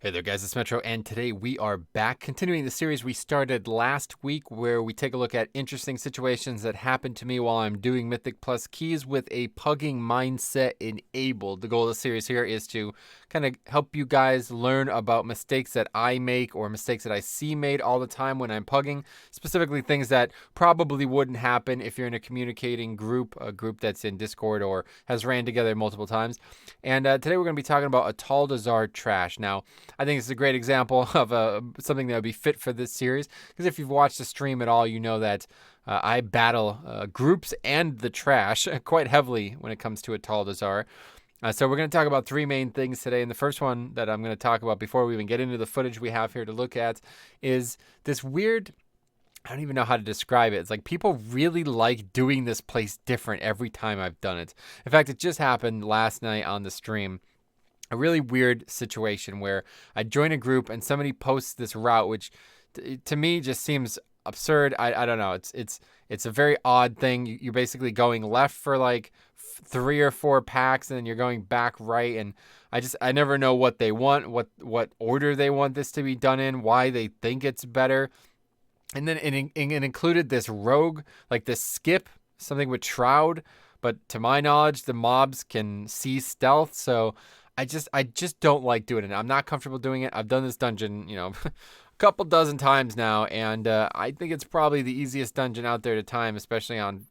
Hey there guys, it's Metro, and today we are back continuing the series we started last week where we take a look at interesting situations that happen to me while I'm doing Mythic Plus keys with a pugging mindset enabled. The goal of the series here is to kind of help you guys learn about mistakes that I make or mistakes that I see made all the time when I'm pugging, specifically things that probably wouldn't happen if you're in a communicating group, a group that's in Discord or has ran together multiple times. And today we're going to be talking about Atal'Dazar trash. Now, I think it's a great example of something that would be fit for this series, because if you've watched the stream at all, you know that I battle groups and the trash quite heavily when it comes to Atal'Dazar. So we're going to talk about three main things today, and the first one that I'm going to talk about before we even get into the footage we have here to look at is this weird, I don't even know how to describe it. It's like people really like doing this place different every time I've done it. In fact, it just happened last night on the stream. A really weird situation where I join a group and somebody posts this route, which to me just seems absurd. I don't know. It's a very odd thing. You're basically going left for like 3 or 4 packs, and then you're going back right. And I never know what they want, what order they want this to be done in, why they think it's better. And then it included this rogue, like this skip, something with Shroud. But to my knowledge, the mobs can see stealth, so I just don't like doing it. I'm not comfortable doing it. I've done this dungeon, a couple dozen times now, and I think it's probably the easiest dungeon out there to time, especially on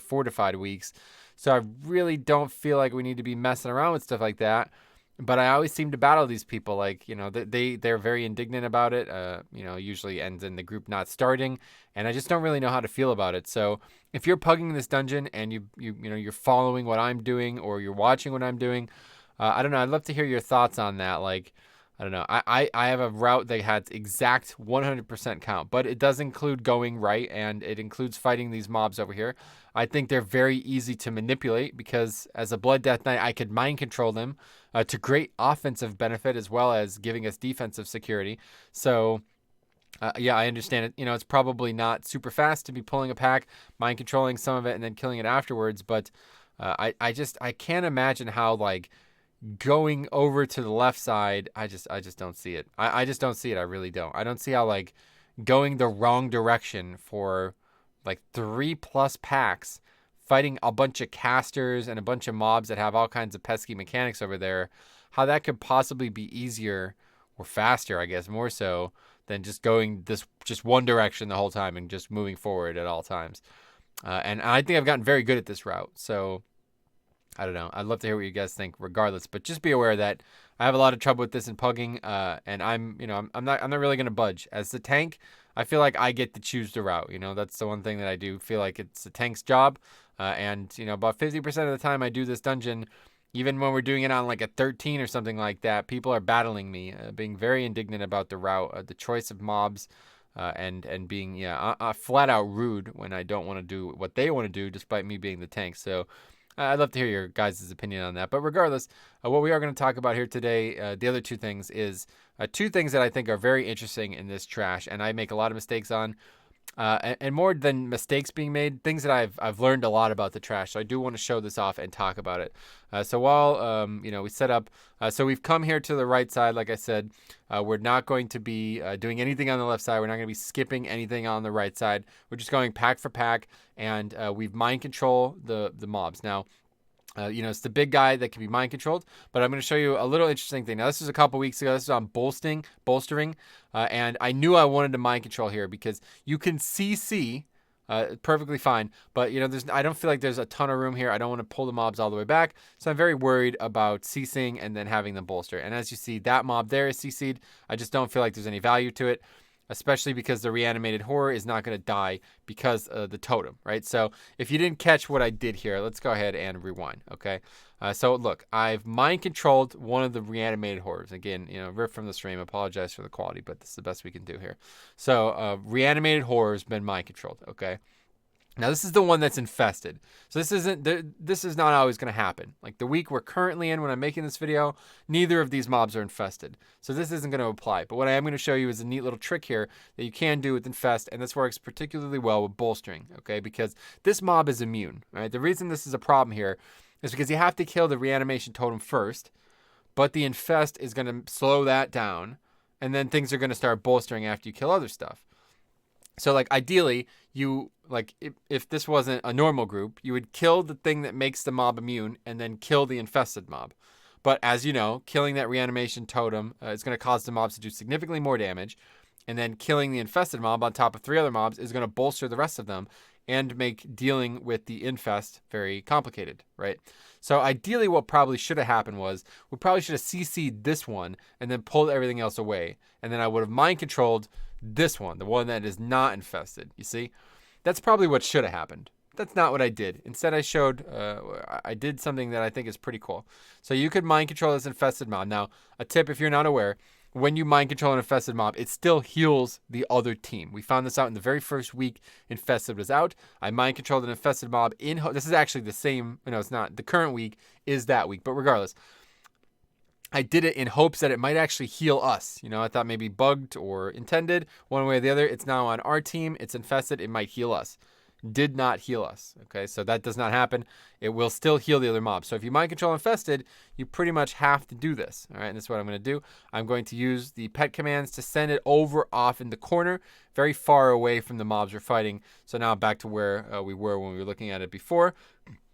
fortified weeks. So I really don't feel like we need to be messing around with stuff like that. But I always seem to battle these people, like, they're very indignant about it. Usually ends in the group not starting, and I just don't really know how to feel about it. So if you're pugging this dungeon and you're following what I'm doing or you're watching what I'm doing, I don't know. I'd love to hear your thoughts on that. Like, I don't know. I have a route that has exact 100% count, but it does include going right, and it includes fighting these mobs over here. I think they're very easy to manipulate because as a Blood Death Knight, I could mind control them to great offensive benefit as well as giving us defensive security. So, yeah, I understand it. It's probably not super fast to be pulling a pack, mind controlling some of it, and then killing it afterwards. But I can't imagine how, like, going over to the left side, I just don't see it. I just don't see it. I really don't. I don't see how, like, going the wrong direction for like 3+ packs, fighting a bunch of casters and a bunch of mobs that have all kinds of pesky mechanics over there, how that could possibly be easier or faster, I guess, more so than just going this just one direction the whole time and just moving forward at all times. And I think I've gotten very good at this route. So I don't know. I'd love to hear what you guys think regardless, but just be aware that I have a lot of trouble with this in pugging, and I'm not really going to budge. As the tank, I feel like I get to choose the route. That's the one thing that I do feel like it's the tank's job. And about 50% of the time I do this dungeon, even when we're doing it on like a 13 or something like that, people are battling me, being very indignant about the route, the choice of mobs, and being flat out rude when I don't want to do what they want to do, despite me being the tank. So I'd love to hear your guys' opinion on that. But regardless, what we are going to talk about here today, the other two things, is two things that I think are very interesting in this trash, and I make a lot of mistakes on. And more than mistakes being made, things that I've learned a lot about the trash. So I do want to show this off and talk about it. So while we set up, so we've come here to the right side. Like I said, we're not going to be doing anything on the left side. We're not going to be skipping anything on the right side. We're just going pack for pack, and we've mind control the mobs. Now, it's the big guy that can be mind controlled, but I'm going to show you a little interesting thing. Now, this was a couple weeks ago. This is on bolstering, and I knew I wanted to mind control here because you can CC perfectly fine, but I don't feel like there's a ton of room here. I don't want to pull the mobs all the way back, so I'm very worried about CCing and then having them bolster. And as you see, that mob there is CC'd. I just don't feel like there's any value to it, especially because the reanimated horror is not going to die because of the totem, right? So if you didn't catch what I did here, let's go ahead and rewind, okay? So look, I've mind controlled one of the reanimated horrors. Again, ripped from the stream. Apologize for the quality, but this is the best we can do here. So reanimated horror has been mind controlled, okay? Now, this is the one that's infested. So this is not always going to happen. Like the week we're currently in when I'm making this video, neither of these mobs are infested. So this isn't going to apply. But what I am going to show you is a neat little trick here that you can do with infest, and this works particularly well with bolstering, okay? Because this mob is immune, right? The reason this is a problem here is because you have to kill the reanimation totem first but the infest is going to slow that down, and then things are going to start bolstering after you kill other stuff. So like ideally, you like if this wasn't a normal group, you would kill the thing that makes the mob immune and then kill the infested mob. But as you know, killing that reanimation totem is going to cause the mobs to do significantly more damage, and then killing the infested mob on top of 3 other mobs is going to bolster the rest of them and make dealing with the infest very complicated, right? So ideally what probably should have happened was we probably should have CC'd this one and then pulled everything else away. And then I would have mind controlled this one, the one that is not infested, you see? That's probably what should have happened. That's not what I did. Instead, I did something that I think is pretty cool. So you could mind control this infested mob. Now, a tip if you're not aware, when you mind control an infested mob, it still heals the other team. We found this out in the very first week Infested was out. I mind controlled an infested mob this is actually the same, no, it's not. The current week is that week, but regardless, I did it in hopes that it might actually heal us. You know, I thought maybe bugged or intended, one way or the other. It's now on our team. It's infested. It might heal us. Did not heal us. Okay, so that does not happen. It will still heal the other mobs. So if you mind control infested, you pretty much have to do this. All right, and this is what I'm going to do. I'm going to use the pet commands to send it over off in the corner, very far away from the mobs we're fighting. So now back to where we were when we were looking at it before.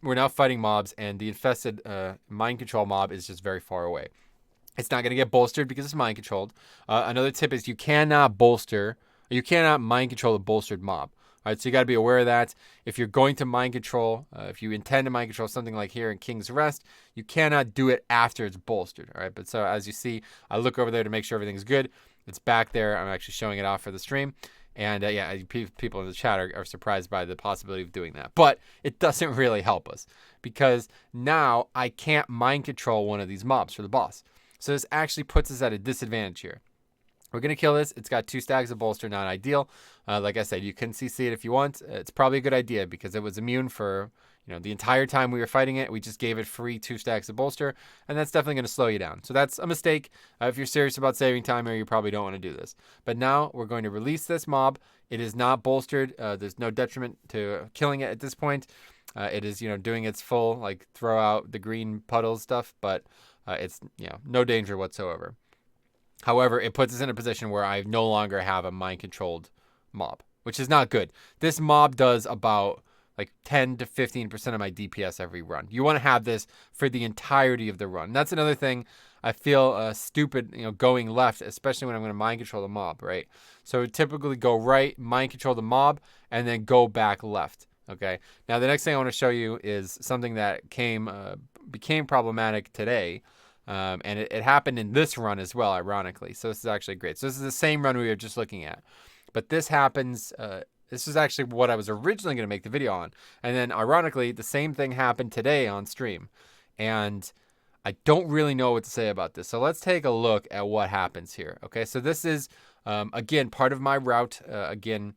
We're now fighting mobs, and the infested mind control mob is just very far away. It's not going to get bolstered because it's mind controlled. Another tip is you cannot mind control a bolstered mob. All right, so you got to be aware of that. If you're going to mind control, if you intend to mind control something like here in King's Rest, you cannot do it after it's bolstered. All right, but so as you see, I look over there to make sure everything's good. It's back there. I'm actually showing it off for the stream. And yeah, people in the chat are surprised by the possibility of doing that. But it doesn't really help us because now I can't mind control one of these mobs for the boss. So this actually puts us at a disadvantage here. We're going to kill this. It's got 2 stacks of bolster, not ideal. Like I said, you can CC it if you want. It's probably a good idea because it was immune for the entire time we were fighting it. We just gave it free 2 stacks of bolster, and that's definitely going to slow you down. So that's a mistake. If you're serious about saving time here, you probably don't want to do this. But now we're going to release this mob. It is not bolstered. There's no detriment to killing it at this point. It is doing its full like throw out the green puddles stuff, but it's no danger whatsoever. However, it puts us in a position where I no longer have a mind-controlled mob, which is not good. This mob does about like 10 to 15% of my DPS every run. You want to have this for the entirety of the run. And that's another thing I feel stupid, going left, especially when I'm going to mind control the mob, right? So typically go right, mind control the mob, and then go back left. Okay. Now the next thing I want to show you is something that became problematic today. And it happened in this run as well, ironically. So this is actually great. So this is the same run we were just looking at. But this happens, this is actually what I was originally going to make the video on. And then ironically, the same thing happened today on stream. And I don't really know what to say about this. So let's take a look at what happens here. Okay, so this is, again, part of my route. Again,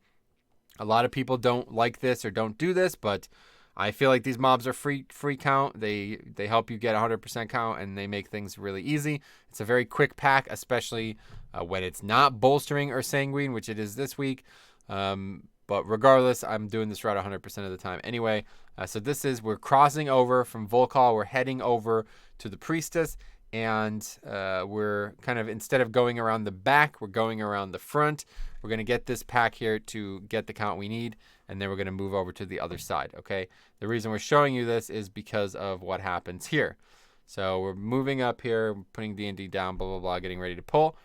a lot of people don't like this or don't do this, but I feel like these mobs are free count. They help you get 100% count, and they make things really easy. It's a very quick pack, especially when it's not bolstering or sanguine, which it is this week. But regardless, I'm doing this route 100% of the time anyway. So we're crossing over from Volcall. We're heading over to the Priestess, and we're kind of, instead of going around the back, we're going around the front. We're going to get this pack here to get the count we need, and then we're going to move over to the other side, okay? The reason we're showing you this is because of what happens here. So we're moving up here, putting D&D down, blah, blah, blah, getting ready to pull.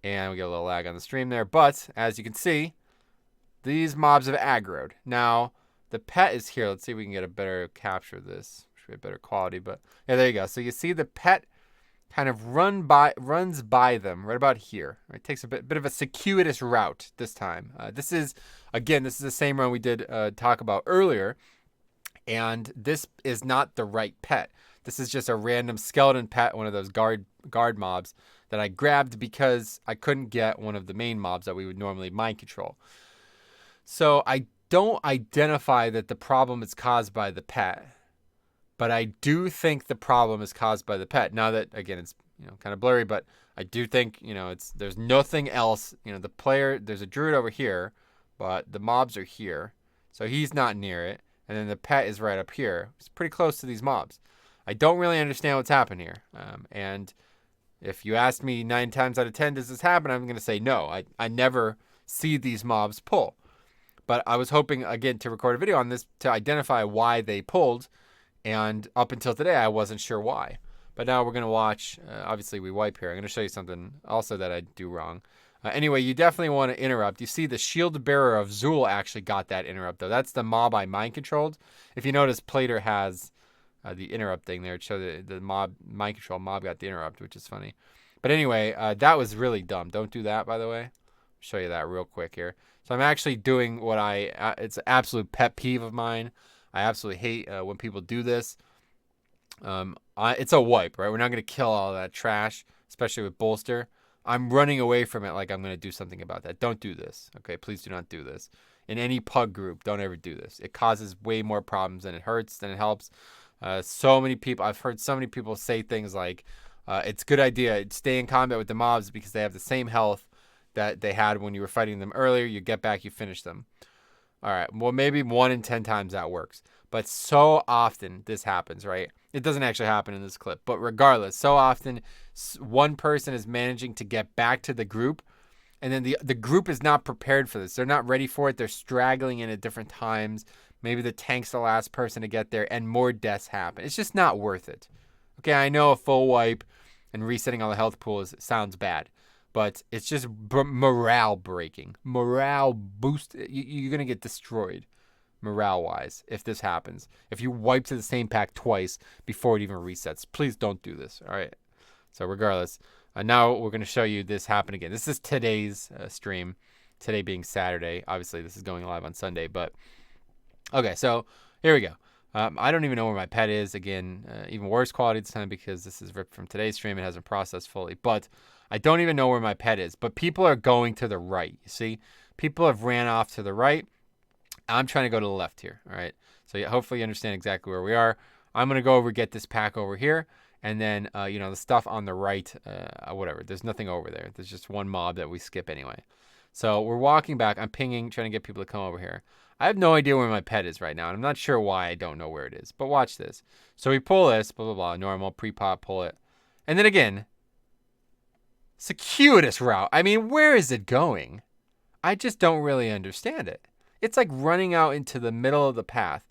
And we get a little lag on the stream there. But, as you can see, these mobs have aggroed. Now, the pet is here. Let's see if we can get a better capture of this. Should be a better quality, but yeah, there you go. So you see the pet kind of runs by them right about here. It takes a bit of a circuitous route this time. This is the same run we did talk about earlier, and this is not the right pet. This is just a random skeleton pet, one of those guard mobs that I grabbed because I couldn't get one of the main mobs that we would normally mind control. So I don't identify that the problem is caused by the pet, but I do think the problem is caused by the pet. Now that, again, it's kind of blurry, but I do think there's nothing else. The player, there's a druid over here, but the mobs are here, so he's not near it, and then the pet is right up here. It's pretty close to these mobs. I don't really understand what's happened here. And if you ask me 9 times out of 10, does this happen? I'm going to say no. I never see these mobs pull. But I was hoping, again, to record a video on this to identify why they pulled. And up until today, I wasn't sure why. But now we're going to watch. Obviously, we wipe here. I'm going to show you something also that I do wrong. Anyway, you definitely want to interrupt. You see the shield bearer of Zul actually got that interrupt, though. That's the mob I mind controlled. If you notice, Plater has the interrupt thing there. It showed the mob mind control mob got the interrupt, which is funny. But anyway, that was really dumb. Don't do that, by the way. I'll show you that real quick here. So I'm actually doing what it's an absolute pet peeve of mine. I absolutely hate when people do this. It's a wipe, right? We're not going to kill all that trash, especially with bolster. I'm running away from it like I'm going to do something about that. Don't do this, okay? Please do not do this. In any pug group, don't ever do this. It causes way more problems than it hurts, than it helps. So many people, I've heard so many people say things like, it's a good idea, stay in combat with the mobs because they have the same health that they had when you were fighting them earlier. You get back, you finish them. All right, well, maybe 1 in 10 times that works. But so often this happens, right? It doesn't actually happen in this clip. But regardless, so often one person is managing to get back to the group. And then the group is not prepared for this. They're not ready for it. They're straggling in at different times. Maybe the tank's the last person to get there. And more deaths happen. It's just not worth it. Okay, I know a full wipe and resetting all the health pools sounds bad. But it's just morale breaking. Morale boost. You're going to get destroyed morale-wise if this happens. If you wipe to the same pack twice before it even resets. Please don't do this. All right. So regardless, now we're going to show you this happen again. This is today's stream. Today being Saturday. Obviously, this is going live on Sunday. But okay, so here we go. I don't even know where my pet is. Again, even worse quality this time because this is ripped from today's stream. It hasn't processed fully. But I don't even know where my pet is. But people are going to the right. You see? People have ran off to the right. I'm trying to go to the left here. All right. So yeah, hopefully you understand exactly where we are. I'm going to go over, get this pack over here. And then, the stuff on the right, whatever. There's nothing over there. There's just one mob that we skip anyway. So we're walking back. I'm pinging, trying to get people to come over here. I have no idea where my pet is right now. And I'm not sure why I don't know where it is. But watch this. So we pull this, blah, blah, blah. Normal, pre-pop, pull it. And then again, circuitous route. I mean, where is it going? I just don't really understand it. It's like running out into the middle of the path.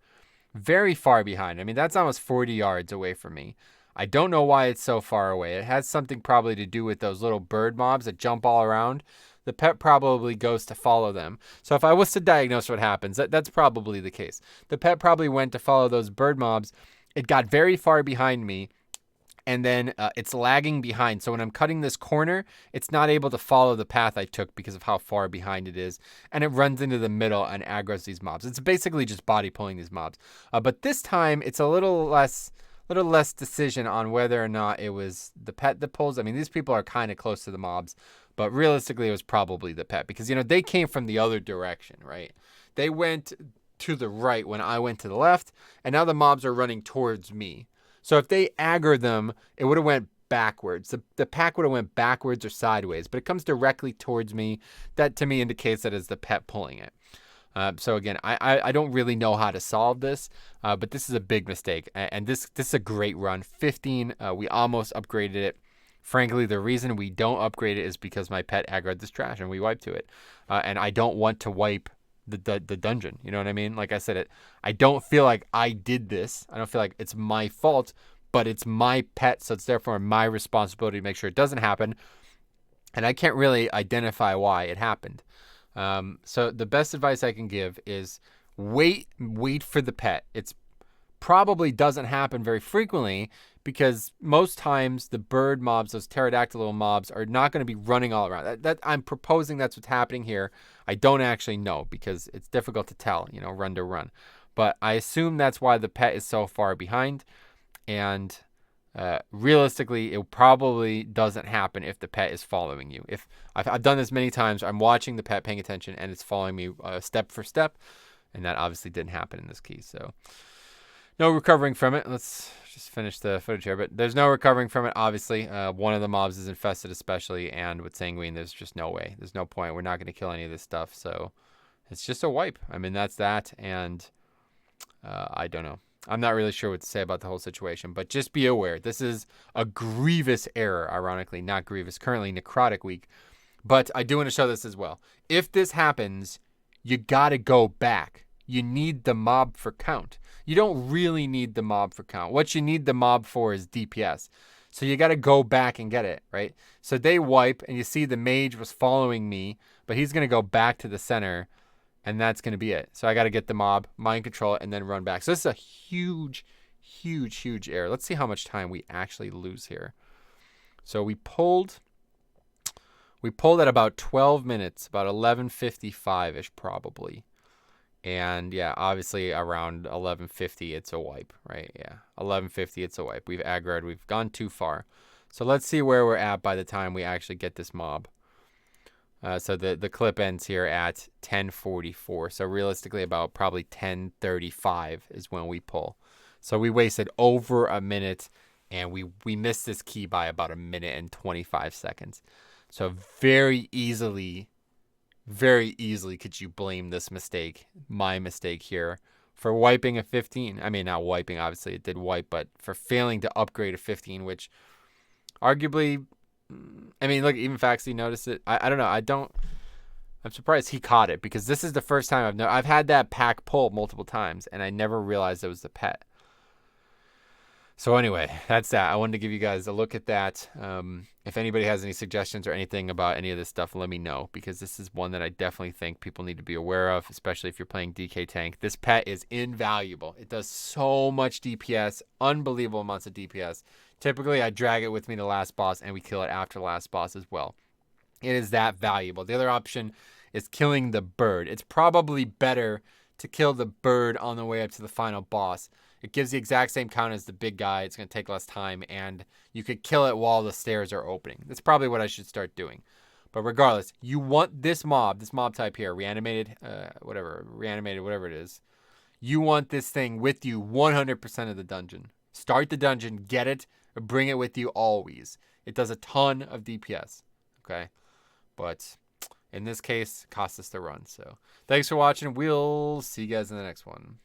Very far behind. I mean, that's almost 40 yards away from me. I don't know why it's so far away. It has something probably to do with those little bird mobs that jump all around. The pet probably goes to follow them. So if I was to diagnose what happens, that's probably the case. The pet probably went to follow those bird mobs. It got very far behind me. And then it's lagging behind. So when I'm cutting this corner, it's not able to follow the path I took because of how far behind it is. And it runs into the middle and aggroes these mobs. It's basically just body pulling these mobs. But this time, it's a little less decision on whether or not it was the pet that pulls. I mean, these people are kind of close to the mobs. But realistically, it was probably the pet. Because, they came from the other direction, right? They went to the right when I went to the left. And now the mobs are running towards me. So if they aggro them, it would have went backwards. The pack would have went backwards or sideways, but it comes directly towards me. That to me indicates that it's the pet pulling it. So again, I don't really know how to solve this, but this is a big mistake. And this is a great run. 15, we almost upgraded it. Frankly, the reason we don't upgrade it is because my pet aggroed this trash and we wiped to it. And I don't want to wipe the dungeon. You know what I mean? Like I said, I don't feel like I did this. I don't feel like it's my fault, but it's my pet, so it's therefore my responsibility to make sure it doesn't happen. And I can't really identify why it happened. So the best advice I can give is wait for the pet. It's probably doesn't happen very frequently because most times the bird mobs, those pterodactyl mobs, are not going to be running all around. That I'm proposing that's what's happening here. I don't actually know because it's difficult to tell, run to run. But I assume that's why the pet is so far behind. And realistically, it probably doesn't happen if the pet is following you. If I've done this many times, I'm watching the pet, paying attention, and it's following me step for step. And that obviously didn't happen in this case. So no recovering from it. Let's just finish the footage here. But there's no recovering from it, obviously. One of the mobs is infested especially. And with Sanguine, there's just no way. There's no point. We're not going to kill any of this stuff. So it's just a wipe. I mean, that's that. And I don't know. I'm not really sure what to say about the whole situation, but just be aware. This is a grievous error, ironically, not grievous, currently necrotic week. But I do want to show this as well. If this happens, you got to go back. You need the mob for count. You don't really need the mob for count. What you need the mob for is DPS. So you got to go back and get it, right? So they wipe, and you see the mage was following me, but he's going to go back to the center, and that's going to be it. So I got to get the mob, mind control it, and then run back. So this is a huge, huge, huge error. Let's see how much time we actually lose here. So we pulled at about 12 minutes, about 11:55-ish probably. And yeah, obviously around 11:50, it's a wipe, right? Yeah, 11:50, it's a wipe. We've aggroed, we've gone too far. So let's see where we're at by the time we actually get this mob. So the clip ends here at 10:44. So realistically, about probably 10:35 is when we pull. So we wasted over a minute, and we missed this key by about a minute and 25 seconds. So very easily could you blame this mistake, my mistake here, for wiping a 15. I mean, not wiping, obviously it did wipe, but for failing to upgrade a 15, which arguably, I mean, look, even Faxi noticed it. I don't know. I'm surprised he caught it, because this is the first time I've had that pack pull multiple times, and I never realized it was the pet. So anyway, that's that. I wanted to give you guys a look at that. If anybody has any suggestions or anything about any of this stuff, let me know, because this is one that I definitely think people need to be aware of, especially if you're playing DK tank. This pet is invaluable. It does so much DPS, unbelievable amounts of DPS. Typically, I drag it with me to last boss, and we kill it after last boss as well. It is that valuable. The other option is killing the bird. It's probably better to kill the bird on the way up to the final boss. It gives the exact same count as the big guy. It's going to take less time, and you could kill it while the stairs are opening. That's probably what I should start doing. But regardless, you want this mob type here, reanimated, whatever it is. You want this thing with you 100% of the dungeon. Start the dungeon, get it, bring it with you always. It does a ton of DPS, okay? But in this case, it costs us the run. So thanks for watching. We'll see you guys in the next one.